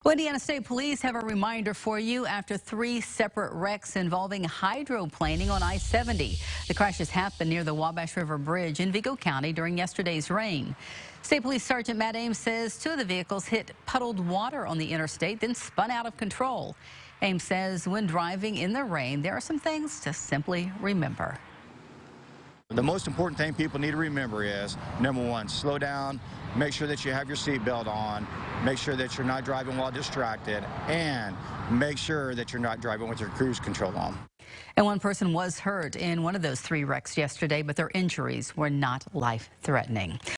Well, Indiana State Police have a reminder for you after 3 separate wrecks involving hydroplaning on I-70. The crashes happened near the Wabash River Bridge in Vigo County during yesterday's rain. State Police Sergeant Matt Ames says 2 of the vehicles hit puddled water on the interstate, then spun out of control. Ames says when driving in the rain, there are some things to simply remember. The most important thing people need to remember is, number one, slow down, make sure that you have your seatbelt on, make sure that you're not driving while distracted, and make sure that you're not driving with your cruise control on. And one person was hurt in one of those 3 wrecks yesterday, but their injuries were not life-threatening.